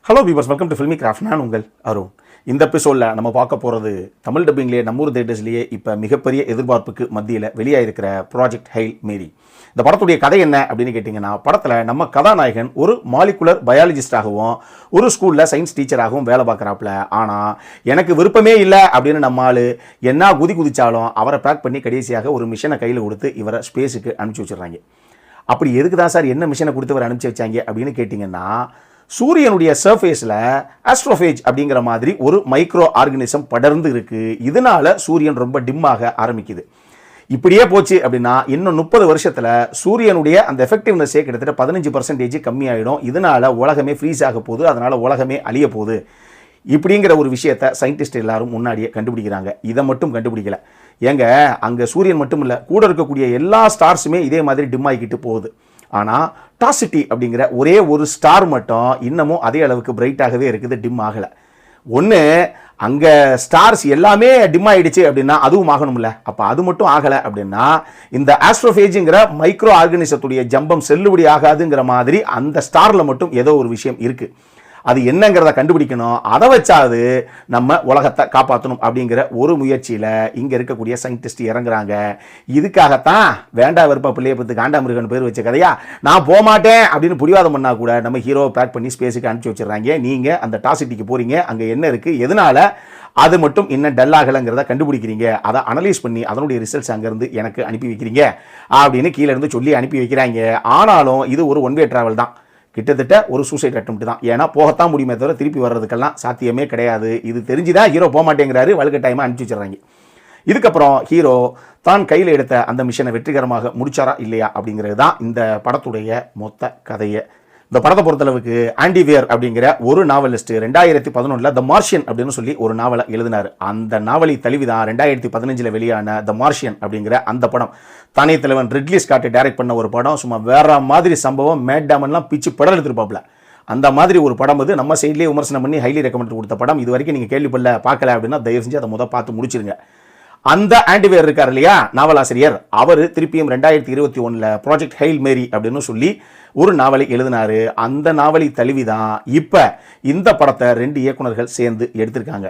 Hello viewers, welcome to Filmi Craft. நான் உங்கள் அருண். இந்த எபிசோடில் நம்ம பார்க்க போகிறது தமிழ் டப்பிங்லேயே நம்மூர் தேட்டர்ஸ்லேயே இப்போ மிகப்பெரிய எதிர்பார்ப்புக்கு மத்தியில் வெளியாகிருக்கிற ப்ராஜெக்ட் ஹெயில் மேரி. இந்த படத்துடைய கதை என்ன அப்படின்னு கேட்டிங்கன்னா, படத்தில் நம்ம கதாநாயகன் ஒரு மாலிகுலர் பயாலஜிஸ்டாகவும் ஒரு ஸ்கூலில் சயின்ஸ் டீச்சராகவும் வேலை பார்க்குறாப்புல. ஆனால் எனக்கு விருப்பமே இல்லை அப்படின்னு நம்மால் என்ன குதிச்சாலும் அவரை பேக் பண்ணி கடைசியாக ஒரு மிஷனை கையில் கொடுத்து இவரை ஸ்பேஸுக்கு அனுப்பிச்சி வச்சுடுறாங்க. அப்படி எதுக்கு தான் சார் என்ன மிஷனை கொடுத்து இவரை அனுப்பிச்சி வச்சாங்க அப்படின்னு கேட்டிங்கன்னா, சூரியனுடைய சர்ஃபேஸில் ஆஸ்ட்ரோஃபேஜ் அப்படிங்கிற மாதிரி ஒரு மைக்ரோ ஆர்கனிசம் படர்ந்து இருக்குது. இதனால சூரியன் ரொம்ப டிம்மாக ஆரம்பிக்குது. இப்படியே போச்சு அப்படின்னா இன்னும் 30 வருஷத்தில் சூரியனுடைய அந்த எஃபெக்டிவ்னஸே கிட்டத்தட்ட 15% கம்மியாயிடும். இதனால உலகமே ஃப்ரீஸ் ஆக போகுது, அதனால உலகமே அழிய போகுது. இப்படிங்கிற ஒரு விஷயத்தை சயின்டிஸ்ட் எல்லாரும் முன்னாடியே கண்டுபிடிக்கிறாங்க. இதை மட்டும் கண்டுபிடிக்கல, ஏங்க அங்கே சூரியன் மட்டும் இல்லை, கூட இருக்கக்கூடிய எல்லா ஸ்டார்ஸுமே இதே மாதிரி டிம் ஆகிக்கிட்டு போகுது. ஆனால் டாசிட்டி அப்படிங்கிற ஒரே ஒரு ஸ்டார் மட்டும் இன்னமும் அதே அளவுக்கு பிரைட்டாகவே இருக்குது, டிம் ஆகலை. ஒன்று அங்கே ஸ்டார்ஸ் எல்லாமே டிம் ஆகிடுச்சு அப்படின்னா அதுவும் ஆகணும்ல. அப்போ அது மட்டும் ஆகலை அப்படின்னா இந்த ஆஸ்ட்ரோஃபேஜுங்கிற மைக்ரோ ஆர்கனிசத்துடைய ஜம்பம் செல்லுபடி ஆகாதுங்கிற மாதிரி அந்த ஸ்டாரில் மட்டும் ஏதோ ஒரு விஷயம் இருக்குது. அது என்னங்கிறத கண்டுபிடிக்கணும். அதை வச்சாது நம்ம உலகத்தை காப்பாற்றணும் அப்படிங்கிற ஒரு முயற்சியில் இங்கே இருக்கக்கூடிய சயின்டிஸ்ட் இறங்குறாங்க. இதுக்காகத்தான் வேண்டா வெறுப்பா பிள்ளைய பத்து காண்டாமிருகன் பேர் வச்ச கதையா நான் போகமாட்டேன் அப்படின்னு புடிவாதம் பண்ணால் கூட நம்ம ஹீரோவை பேக் பண்ணி ஸ்பேஸுக்கு அனுப்பிச்சி வச்சிடறாங்க. நீங்கள் அந்த டாசிட்டிக்கு போகிறீங்க, அங்கே என்ன இருக்குது, எதனால அது மட்டும் இன்னும் டல் ஆகலைங்கிறத கண்டுபிடிக்கிறீங்க, அதை அனலைஸ் பண்ணி அதனுடைய ரிசல்ட்ஸ் அங்கேருந்து எனக்கு அனுப்பி வைக்கிறீங்க அப்படின்னு கீழே இருந்து சொல்லி அனுப்பி வைக்கிறாங்க. ஆனாலும் இது ஒரு ஒன் வே ட்ராவல் தான், கிட்டத்தட்ட ஒரு சூசைட் அட்டெம்ப்ட் தான். ஏன்னா போகத்தான் முடியுமே தவிர திருப்பி வர்றதுக்கெல்லாம் சாத்தியமே கிடையாது. இது தெரிஞ்சுதான் ஹீரோ போக மாட்டேங்கிறாரு, வழுக்க டைமாக அனுப்பிச்சி வச்சிடறாங்க. இதுக்கப்புறம் ஹீரோ தான் கையில் எடுத்த அந்த மிஷனை வெற்றிகரமாக முடிச்சாரா இல்லையா அப்படிங்கிறது தான் இந்த படத்துடைய மொத்த கதையை. இந்த படத்தை பொறுத்தளவுக்கு ஆண்டி வியர் அப்படிங்கிற ஒரு நாவலிஸ்ட் 2011 த மார்ஷியன் அப்படின்னு சொல்லி ஒரு நாவலை எழுதினார். அந்த நாவலை தழுவிதான் 2015 வெளியான த மார்ஷியன் அப்படிங்கிற அந்த படம். தானே தலைவன் ரிட்லி ஸ்காட் டைரக்ட் பண்ண ஒரு படம். சும்மா வேற மாதிரி சம்பவம், மேட் டேமன்லாம் பிச்சு படம் எடுத்துருப்பாப்ல. அந்த மாதிரி ஒரு படம் அது. நம்ம சைட்லேயே விமர்சனம் பண்ணி ஹைலி ரெக்கமெண்ட் கொடுத்த படம். இது வரைக்கும் நீங்கள் கேள்விப்படல பார்க்கல அப்படின்னா தயவு செஞ்சு அதை பார்த்து முடிச்சிருங்க. அந்த ஆண்டிவேர் இருக்கார் இல்லையா நாவலாசிரியர், அவர் திருப்பியும் 2021 ப்ராஜெக்ட் ஹெயில் மேரி அப்படின்னு சொல்லி ஒரு நாவலை எழுதினாரு. அந்த நாவலை தழுவிதான் இப்போ இந்த படத்தை 2 இயக்குனர்கள் சேர்ந்து எடுத்திருக்காங்க.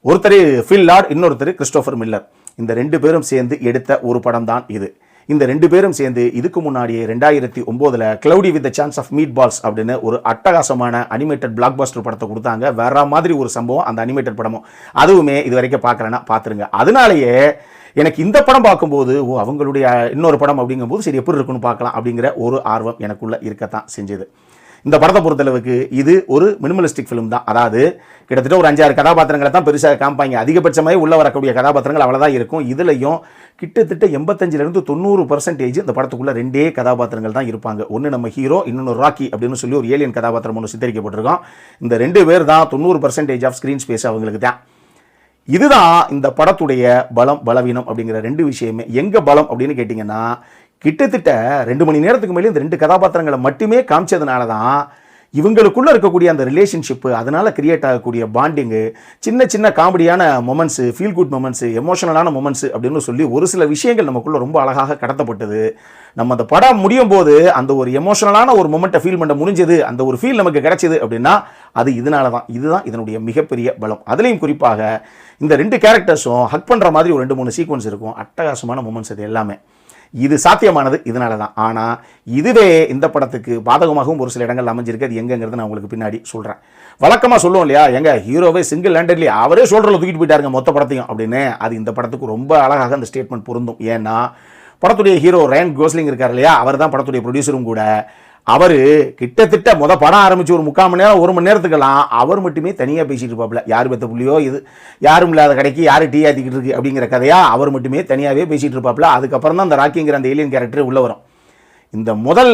ஒருத்தர் ஃபில் லார்ட், இன்னொருத்தர் கிறிஸ்டோபர் மில்லர். இந்த 2 பேரும் சேர்ந்து எடுத்த ஒரு படம் தான் இது. இந்த 2 பேரும் சேர்ந்து இதுக்கு முன்னாடியே 2009 Cloudy with Chance of Meatballs அப்படின்னு ஒரு அட்டகாசமான அனிமேட்டட் பிளாக் பஸ்டர் படத்தை கொடுத்தாங்க. வேற மாதிரி ஒரு சம்பவம் அந்த அனிமேட்டட் படமும். அதுவுமே இது வரைக்கும் பார்க்குறேன்னா பார்த்துருங்க. அதனாலேயே எனக்கு இந்த படம் பார்க்கும்போது அவங்களுடைய இன்னொரு படம் அப்படிங்கும்போது சரி எப்படி இருக்குன்னு பார்க்கலாம் அப்படிங்கிற ஒரு ஆர்வம் எனக்குள்ள இருக்கத்தான் செஞ்சது. இந்த படத்தை பொறுத்தளவுக்கு இது ஒரு மினிமலிஸ்டிக் ஃபிலிம் தான். அதாவது கிட்டத்தட்ட ஒரு 5-6 கதாபாத்திரங்களை தான் பெருசாக காமிப்பாங்க. அதிகபட்சமாக உள்ள வரக்கூடிய கதாபாத்திரங்கள் அவ்வளோதான் இருக்கும். இதுலையும் கிட்டத்தட்ட 85-90% இந்த படத்துக்குள்ள 2 கதாபாத்திரங்கள் தான் இருப்பாங்க. ஒன்று நம்ம ஹீரோ, இன்னொன்று ராக்கி அப்படின்னு சொல்லி ஒரு ஏலியன் கதாபாத்திரம் ஒன்று சித்தரிக்கப்பட்டிருக்கோம். இந்த 2 பேர் தான் 90% ஆஃப் ஸ்க்ரீன் ஸ்பேஸ் அவங்களுக்கு தான். இதுதான் இந்த படத்துடைய பலம் பலவீனம் அப்படிங்கிற 2 விஷயமே. எங்கே பலம் அப்படின்னு கேட்டிங்கன்னா, கிட்டத்தட்ட 2 மணி நேரத்துக்கு மேலே இந்த 2 கதாபாத்திரங்களை மட்டுமே காமிச்சதுனால தான் இவங்களுக்குள்ள இருக்கக்கூடிய அந்த ரிலேஷன்ஷிப்பு, அதனால கிரியேட் ஆகக்கூடிய பாண்டிங்கு, சின்ன சின்ன காமெடியான மொமெண்ட்ஸு, ஃபீல் குட் மொமெண்ட்ஸு, எமோஷனலான மொமெண்ட்ஸு அப்படின்னு சொல்லி ஒரு சில விஷயங்கள் நமக்குள்ள ரொம்ப அழகாக கடத்தப்பட்டது. நம்ம அந்த படம் முடியும் போது அந்த ஒரு எமோஷனலான ஒரு மொமெண்ட்டை ஃபீல் பண்ண முடிஞ்சது, அந்த ஒரு ஃபீல் நமக்கு கிடைச்சது அப்படின்னா அது இதனால தான். இதுதான் இதனுடைய மிகப்பெரிய பலம். அதுலேயும் குறிப்பாக இந்த 2 கேரக்டர்ஸும் ஹக் பண்ணுற மாதிரி ஒரு 2-3 சீக்வன்ஸ் இருக்கும். அட்டகாசமான மொமெண்ட்ஸ் இது எல்லாமே. இது சாத்தியமானது இதனால தான். ஆனால் இதுவே இந்த படத்துக்கு பாதகமாகவும் ஒரு சில இடங்கள் அமைஞ்சிருக்கு. அது எங்கங்கிறது நான் உங்களுக்கு பின்னாடி சொல்கிறேன். வழக்கமாக சொல்லுவோம் இல்லையா, எங்க ஹீரோவே சிங்கிள் ஹேண்டட்லி அவரே ஷோல்டரில் தூக்கிட்டு போயிட்டாருங்க மொத்த படத்தையும் அப்படின்னு. அது இந்த படத்துக்கு ரொம்ப அழகாக அந்த ஸ்டேட்மெண்ட் பொருந்தும். ஏன்னா படத்துடைய ஹீரோ ரயன் கோஸ்லிங் இருக்கார் இல்லையா, அவர் தான் படத்துடைய ப்ரொடியூசரும் கூட. அவர் கிட்டத்தட்ட படம் ஆரம்பிச்சு ஒரு 3/4 மணி நேரம் 1 மணி நேரத்துக்கெல்லாம் அவர் மட்டுமே தனியாக பேசிட்டு இருப்பாப்ல. யார் பெத்த புள்ளியோ இது, யாரும் இல்லாத கடைக்கு யார் டீ ஆத்திக்கிட்டு இருக்கு அப்படிங்கிற கதையா அவர் மட்டுமே தனியாகவே பேசிட்டு இருப்பாப்ல. அதுக்கப்புறம் தான் அந்த ராக்கிங்கிற அந்த ஏலியன் கேரக்டர் உள்ள வரும். இந்த முதல்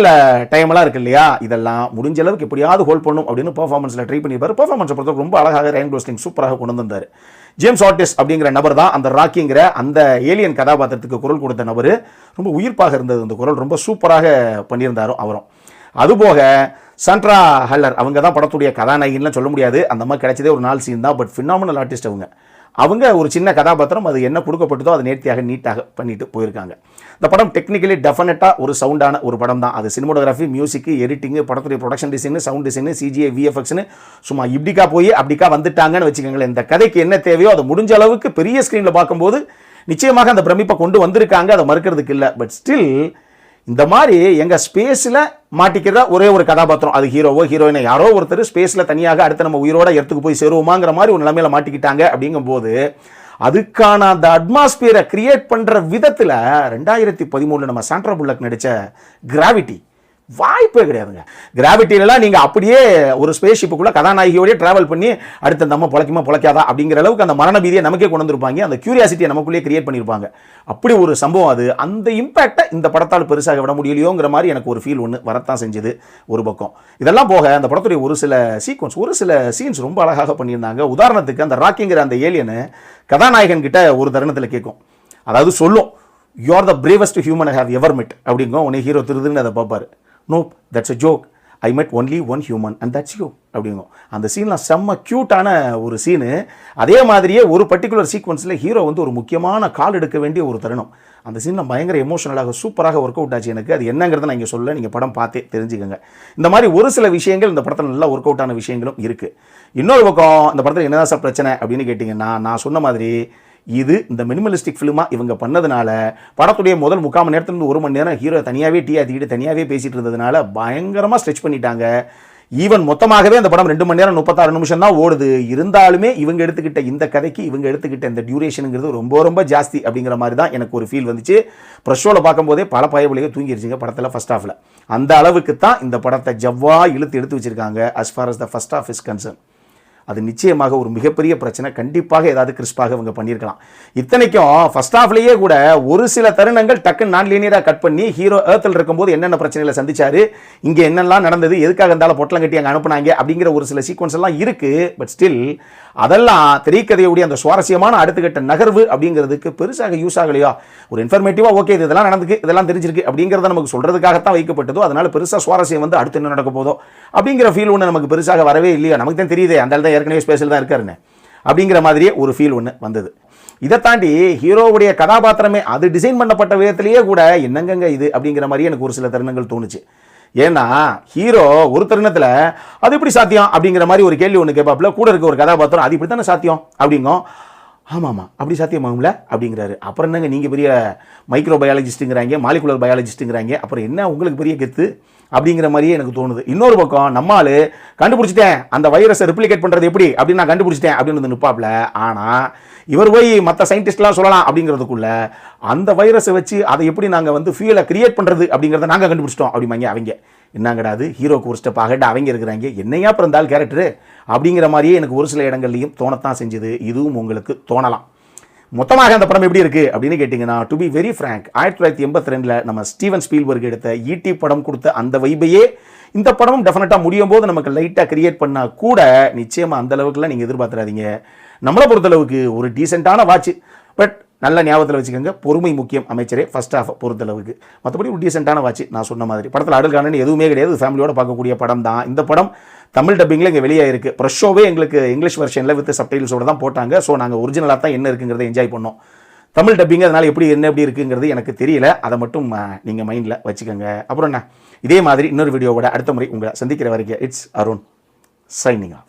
டைம்லாம் இருக்கு இல்லையா, இதெல்லாம் முடிஞ்ச அளவுக்கு எப்படியாவது ஹோல்ட் பண்ணும் அப்படின்னு பெர்ஃபார்மன்ஸில் ட்ரை பண்ணியிருப்பார். பெர்ஃபார்மன்ஸை பொறுத்தவரைக்கும் ரொம்ப அழகாக ரயன் கோஸ்லிங் சூப்பராக கொண்டு வந்தார். ஜேம்ஸ் ஆர்டிஸ் அப்படிங்கிற நபர் தான் அந்த ராக்கிங்கிற அந்த ஏலியன் கதாபாத்திரத்துக்கு குரல் கொடுத்த நபர். ரொம்ப உயிர்ப்பாக இருந்தது அந்த குரல், ரொம்ப சூப்பராக பண்ணியிருந்தாரோ அவரும். அதுபோக சாண்ட்ரா ஹல்லர் அவங்க தான் படத்துடைய கதாநாயகின்லாம் சொல்ல முடியாது, அந்த மாதிரி கிடைச்சதே ஒரு 4 சீன் தான். பட் ஃபினாமினல் ஆர்டிஸ்ட் அவங்க. அவங்க ஒரு சின்ன கதாபாத்திரம், அது என்ன கொடுக்கப்பட்டதோ அது நேர்த்தியாக நீட்டாக பண்ணிட்டு போயிருக்காங்க. இந்த படம் டெக்னிக்கலி டெஃபினட்டாக ஒரு சவுண்டான ஒரு படம் தான். அது சினிமோட்டோகிராஃபி, மியூசிக், எடிட்டிங்கு, படத்துடைய production design, sound design, CGI, விஎஃப்எக்ஸ்னு சும்மா இப்படிக்கா போய் அப்படிக்கா வந்துட்டாங்கன்னு வச்சுக்கோங்களேன். இந்த கதைக்கு என்ன தேவையோ அதை முடிஞ்ச அளவுக்கு பெரிய ஸ்க்ரீனில் பார்க்கும்போது நிச்சயமாக அந்த பிரமிப்பை கொண்டு வந்திருக்காங்க, அதை மறுக்கிறதுக்கு இல்லை. பட் ஸ்டில் இந்த மாதிரி எங்கள் ஸ்பேஸில் மாட்டிக்கிறதா ஒரே ஒரு கதாபாத்திரம், அது ஹீரோவோ ஹீரோயினோ யாரோ ஒருத்தர் ஸ்பேஸில் தனியாக அடுத்து நம்ம உயிரோட இடத்துக்கு போய் சேருவோமாங்கிற மாதிரி ஒரு நிலைமையில மாட்டிக்கிட்டாங்க. அப்படிங்கும்போது அதுக்கான அந்த அட்மாஸ்பியரை கிரியேட் பண்ணுற விதத்தில் 2013 நம்ம சாண்ட்ரா புல்லக் நடித்த கிராவிட்டி வாய்ப்பே கிடையாதுங்க. கிராவிட்டியிலலாம் நீங்கள் அப்படியே ஒரு ஸ்பேஸ் ஷிப்புக்குள்ளே கதாநாயகியோடய ட்ராவல் பண்ணி அடுத்த நம்ம பொழைக்குமா பொழைக்காதா அப்படிங்கிற அளவுக்கு அந்த மரண பீதியை நமக்கே கொண்டு வந்திருப்பாங்க, அந்த கியூரியாசிட்டியை நமக்குள்ளேயே கிரியேட் பண்ணியிருப்பாங்க. அப்படி ஒரு சம்பவம் அது. அந்த இம்பேக்டை இந்த படத்தால் பெருசாக விட முடியலையோங்கிற மாதிரி எனக்கு ஒரு ஃபீல் ஒன்று வரத்தான் செஞ்சது ஒரு பக்கம். இதெல்லாம் போக அந்த படத்துடைய ஒரு சில சீக்வன்ஸ், ஒரு சில சீன்ஸ் ரொம்ப அழகாக பண்ணியிருந்தாங்க. உதாரணத்துக்கு அந்த ராக்கிங்கிற அந்த ஏலியனு கதாநாயகன் கிட்ட ஒரு தருணத்தில் கேட்கும், அதாவது சொல்லும், you are the bravest human I have எவர் மெட் அப்படிங்கும். உன்னை ஹீரோ திருதுன்னு அதை பார்ப்பார். நோப், தட்ஸ் அ ஜோக், ஐ மெட் only one human and that's you அப்படிங்கும். அந்த சீன்லாம் செம்ம க்யூட்டான ஒரு சீனு. அதே மாதிரியே ஒரு பர்டிகுலர் சீக்வன்ஸில் ஹீரோ வந்து ஒரு முக்கியமான கால் எடுக்க வேண்டிய ஒரு தருணம். அந்த சீனில் பயங்கர எமோஷனலாக சூப்பராக ஒர்க் அவுட் ஆச்சு எனக்கு. அது என்னங்கிறத நான் இங்கே சொல்ல, நீங்கள் படம் பார்த்தே தெரிஞ்சுக்கோங்க. இந்த மாதிரி ஒரு சில விஷயங்கள் இந்த படத்தில் நல்லா ஒர்க் அவுட் ஆன விஷயங்களும் இருக்குது. இன்னொரு பக்கம் இந்த படத்தில் என்னதான் சார் பிரச்சனை அப்படின்னு கேட்டிங்கன்னா, நான் சொன்ன மாதிரி இது இந்த மினிமலிஸ்டிக் ஃபிலிமாக இவங்க பண்ணதுனால படத்துடைய முதல் 3/4 மணி நேரத்துலேருந்து 1 மணி நேரம் ஹீரோ தனியாகவே டீ ஆற்றிக்கிட்டு தனியாகவே பேசிகிட்டு இருந்ததுனால பயங்கரமாக ஸ்ட்ரெச் பண்ணிட்டாங்க. ஈவன் மொத்தமாகவே அந்த படம் 2 மணி நேரம் 36 நிமிஷம் தான் ஓடுது. இருந்தாலுமே இவங்க எடுத்துக்கிட்ட இந்த கதைக்கு இவங்க எடுத்துக்கிட்ட இந்த டியூரேஷனுங்கிறது ரொம்ப ரொம்ப ஜாஸ்தி அப்படிங்கிற மாதிரி தான் எனக்கு ஒரு ஃபீல் வந்துச்சு. ப்ரெஷோவில் பார்க்கும்போதே பல பயவழிகள் தூங்கிருச்சுங்க படத்தில் ஃபர்ஸ்ட் ஹாஃபில். அந்த அளவுக்கு தான் இந்த படத்தை ஜவ்வா இழுத்து எடுத்து வச்சுருக்காங்க. As far as the first half is concern. அது நிச்சயமாக ஒரு மிகப்பெரிய பிரச்சனை. கண்டிப்பாக ஏதாவது கிறிஸ்பாக இவங்க பண்ணியிருக்கலாம். இத்தனைக்கும் ஃபர்ஸ்ட் ஹாஃப்லேயே கூட ஒரு சில தருணங்கள் டக்குன்னு நான் லீனியராக கட் பண்ணி ஹீரோ ஏர்த்தில் இருக்கும்போது என்னென்ன பிரச்சனைகளை சந்திச்சாரு, இங்கே என்னெல்லாம் நடந்தது, எதுக்காக இருந்தாலும் பொட்டலம் கட்டி அங்கே அனுப்புனாங்க அப்படிங்கிற ஒரு சில சீக்வன்ஸ் எல்லாம் இருக்குது. பட் ஸ்டில் அதெல்லாம் திரைக்கதையுடைய அந்த சுவாரஸ்யமான அடுத்துக்கட்ட நகர்வு அப்படிங்கிறதுக்கு பெருசாக யூஸ் ஆகலையா. ஒரு இன்ஃபர்மேட்டிவாக ஓகே இதெல்லாம் நடந்துக்கு, இதெல்லாம் தெரிஞ்சிருக்கு அப்படிங்கிறத நமக்கு சொல்கிறதுக்காகத்தான் வைக்கப்பட்டதோ, அதனால பெருசாக சுவாரஸ்யம் வந்து அடுத்து என்ன நடக்க போதோ அப்படிங்கிற ஃபீல் ஒன்று நமக்கு பெருசாக வரவே இல்லையா. நமக்கு தான் தெரியுது அந்த தான் ஏற்கனவே ஸ்பேஸில் தான் இருக்காருன்னு அப்படிங்கிற மாதிரியே ஒரு ஃபீல் ஒன்று வந்தது. இதை தாண்டி ஹீரோவுடைய கதாபாத்திரமே அது டிசைன் பண்ணப்பட்ட விதத்திலேயே கூட என்னங்கங்க இது அப்படிங்கிற மாதிரி எனக்கு ஒரு சில தருணங்கள் தோணுச்சு. ஏன்னா ஹீரோ ஒரு தருணத்தில் அது எப்படி சாத்தியம் அப்படிங்கிற மாதிரி ஒரு கேள்வி ஒன்று கேட்பாப்புல, கூட இருக்க ஒரு கதாபாத்திரம் அது இப்படி தானே சாத்தியம் அப்படிங்கும். ஆமாம்மா அப்படி சாத்தியமாகும்ல அப்படிங்கிறாரு. அப்புறம் என்னங்க நீங்கள் பெரிய மைக்ரோ பயாலஜிஸ்ட்டுங்கிறாங்க, மாலிகுலர் பயாலஜிஸ்ட்டுங்கிறாங்க, அப்புறம் என்ன உங்களுக்கு பெரிய கெத்து அப்படிங்கிற மாதிரியே எனக்கு தோணுது. இன்னொரு பக்கம் நம்மால் கண்டுபிடிச்சிட்டேன் அந்த வைரஸை ரெப்ளிகேட் பண்ணுறது எப்படி அப்படின்னு நான் கண்டுபிடிச்சிட்டேன் அப்படின்னு வந்து நிற்பாப்புல. ஆனால் இவர் போய் மற்ற சயின்டிஸ்ட்லாம் சொல்லலாம் அப்படிங்கிறதுக்குள்ள அந்த வைரஸை வச்சு அதை எப்படி நாங்கள் வந்து ஃபியூலை கிரியேட் பண்ணுறது அப்படிங்கிறத நாங்கள் கண்டுபிடிச்சிட்டோம் அப்படிமாங்க. அவங்க என்னங்கடாது ஹீரோக்கு ஒரு ஸ்டெப் ஆகிட்டு அவங்க இருக்கிறாங்க, என்னையா பிறந்தால் கேரக்டரு அப்படிங்கிற மாதிரியே எனக்கு ஒரு சில இடங்கள்லையும் தோணத்தான் செஞ்சுது. இதுவும் உங்களுக்கு தோணலாம். மொத்தமாக அந்த படம் எப்படி இருக்குது அப்படின்னு கேட்டிங்கன்னா, டு பி வெரி ஃப்ராங்க், 1982 நம்ம ஸ்டீவன் ஸ்பீல்பர்க் எடுத்த ஈடி படம் கொடுத்த அந்த வைபையே இந்த படமும் டெஃபினட்டாக முடியும் போது நமக்கு லைட்டாக கிரியேட் பண்ணால் கூட நிச்சயமாக அந்த அளவுக்குலாம் நீங்கள் எதிர்பார்த்துறாதீங்க. நம்மளை பொறுத்தளவுக்கு ஒரு டீசெண்டான வாட்ச். பட் நல்ல ஞாபகத்தில் வச்சுக்கோங்க, பொறுமை முக்கியம் அமைச்சரே ஃபர்ஸ்ட் ஹாஃப் பொறுத்தளவுக்கு. மற்றபடி ஒரு டீசெண்டான வாட்ச். நான் சொன்ன மாதிரி படத்தில் அடல்கானு எதுவுமே கிடையாது, ஃபேமிலியோட பார்க்கக்கூடிய படம் தான். இந்த படம் தமிழ் டப்பிங்கில் இங்கே வெளியே இருக்குது. ப்ரெஷோவே எங்களுக்கு இங்கிலீஷ் வெர்ஷனில் வித் சப்டைட்டில்ஸோட தான் போட்டாங்க. ஸோ நாங்கள் ஒரிஜினலாக தான் என்ன இருக்குங்கிறத என்ஜாய் பண்ணோம். தமிழ் டப்பிங் அதனால் எப்படி இருக்குங்கிறது எனக்கு தெரியல. அதை மட்டும் நீங்கள் மைண்டில் வச்சுக்கோங்க. அப்புறம் என்ன, இதே மாதிரி இன்னொரு வீடியோவோட அடுத்த முறை உங்களை சந்திக்கிற வரைக்கும் இட்ஸ் அருண் சைனிங் ஆஃப்.